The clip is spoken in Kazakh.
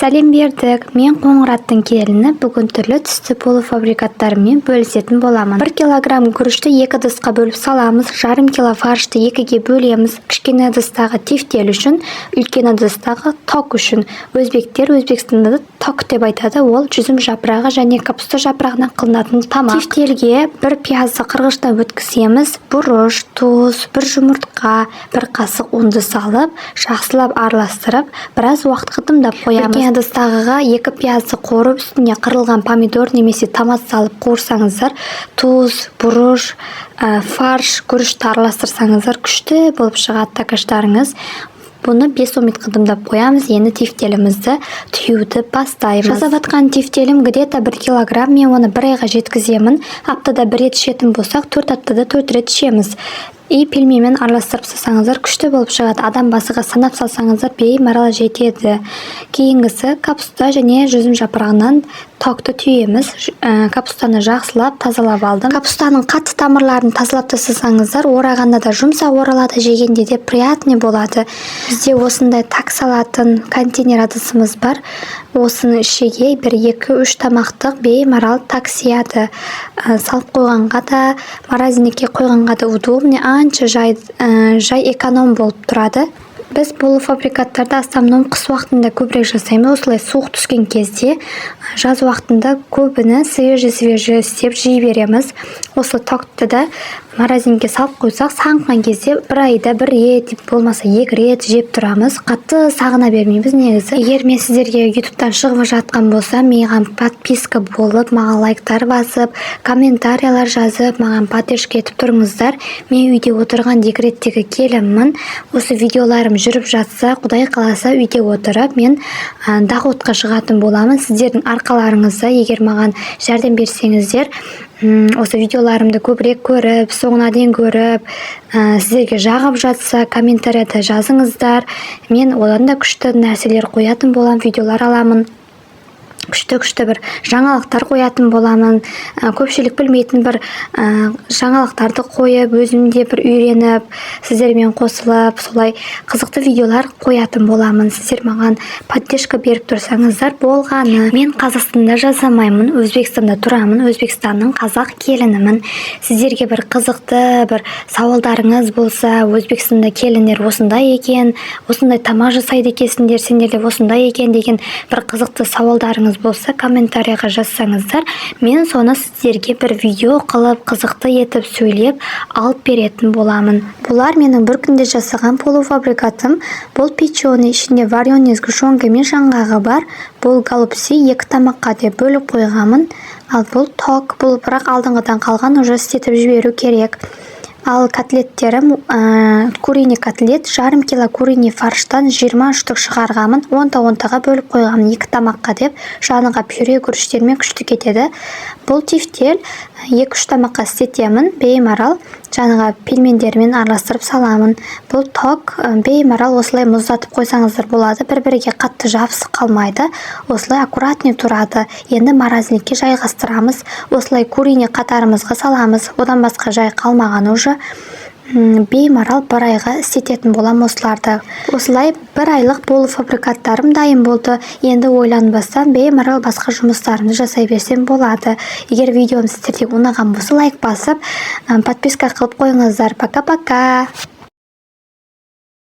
Сәлем бердік, мен Қоңыраттың келіні. Бүгін түрлі түсті полуфабрикаттарымен бөлісетін боламын. 1 килограмм күрішті 2 ыдысқа бөліп саламыз, жарым кило фаршты 2-ге бөлеміз. Кішкене ыдыстағы тефтел үшін, үлкен ыдыстағы ток үшін. Өзбектер Өзбекстанда ток деп айтады. Ол жүзім жапырағы және капуста жапырағынан қылынатын тамақ. Тефтелге 1 пиязды қырғыштан өткіземіз. Бұрыш, тұз, 1 жұмыртқа, 1 қасық ұнды салып, жақсылап араластырып, біраз уақыт қытымдап қоямыз. Ыдыстағыға 2 пиязды қорып, үстіне қырылған помидор немесе томат салып қуырсаңыздар, тұз, бұрыш, фарш, күрішті араластырсаңыздар, күшті болып шығады такаштарыңыз. Бұны 5-10 минут қытымдап қоямыз. Енді тефтелімізді түюді бастаймыз. Жасап атқан тефтелім где-то 1 килограмм. Мен оны 1 айға жеткіземін. Аптада 1 рет ішетін болсақ, 4 аптада 4 рет ішеміз. И пельменмен араластырып салсаңыздар күшті болып шығады. Адам басыға санап салсаңыздар беймарал жетеді. Кейінгісі капуста және жүзім жапырағынан токты түйеміз. Капустаны жақсылап тазалап алдым. Капустаның қатты тамырларын тазалап тастасаңыздар, орағанда да жұмсақ оралады, жегенде де приятный болады. Бізде осындай так салатын контейнер ыдысымыз бар. Осыны ішеге 1-2-3 тамақтық беймарал так сияды. Салып қойғанға да, морозилникке қойғанға да удобный, анша жай эконом болып тұрады. Біз полуфабрикаттарды астамнан қыс уақытында көбірек жасаймыз. Осылай суық түскен кезде, жаз уақытында көбіні свежий істеп жей береміз. Осы токты да морозилникке салып қойсақ, саңған кезде 1 айда 1 рет, болмаса 2 рет жеп тұрамыз. Қатты сағына бермейміз негізі. Егер мен сіздерге YouTube'тан шығып жатқан болса, маған подписка болып, маған лайктар басып, комментариялар жазып, маған поддержка етіп тұрыңыздар. Мен үйде отырған декреттегі келінмін. Осы видеоларым жүріп жатса, Құдай қаласа үйде отырып, мен доходқа шығатын боламын. Сіздердің арқаларыңызда, егер маған жәрдем берсеңіздер, осы видеоларымды көбірек көріп, соңына дейін көріп, сіздерге жағып жатса, комментарияда жазыңыздар. Мен одан да күшті нәрселер қоятын болам, видеолар аламын. Күшті бір жаңалықтар қоятын боламын. Көпшілік білмейтін бір жаңалықтарды қойып, өзімде бір үйреніп, сіздермен қосылып, солай қызықты видеолар қоятын боламын. Сіздер маған поддержка беріп тұрсаңыздар болғаны. Мен Қазақстанда жасамаймын, Өзбекстанда тұрамын, Өзбекстанның қазақ келінімін. Сіздерге бір қызықты бір сауалдарыңыз болса, Өзбекстанда келіндер осындай екен, осындай тамақ жасайды екенсіңдер, сендерде осындай екен деген бір қызықты сауалдарыңыз болса, комментарияға жазсаңыздар, мен соны сіздерге бір видео қылып, қызықты етіп сөйлеп алып беретін боламын. Бұлар менің бір күнде жасаған полуфабрикатым. Бұл печеный, ішінде вареный сгущенка мен жаңғағы бар. Бұл голубцы 2 тамаққа деп бөліп қойғамын. Ал бұл ток, бұл бірақ алдыңғыдан қалған уже істетіп жіберу керек. Ал котлеттерім, куриный котлет, жарым кило куриный фарштан 20 штук шығарғамын. 10-10-ға бөліп қойғамын 2 тамаққа деп. Жаныға пюре күріштермен күшті кетеді. Бұл тефтел 2-3 тамаққа істетемін. Беймарал жаныға пельмендермен араластырып саламын. Бұл ток беймарал осылай мұздатып қойсаңыздар болады. Бір-бірге қатты жабысып қалмайды. Осылай аккуратный тұрады. Енді морозилникке жайғастырамыз. Осылай куриный қатарымызға саламыз. Одан басқа жай қалмаған уже. Беймарал 1 айға істететін болам осыларды. Осылай 1 айлық полуфабрикаттарым дайын болды. Енді ойланбастан беймарал басқа жұмыстарымды жасай берсем болады. Егер видеом сіздерге ұнаған болса, лайк басып, подписка қылып қойыңыздар. Пока-пока.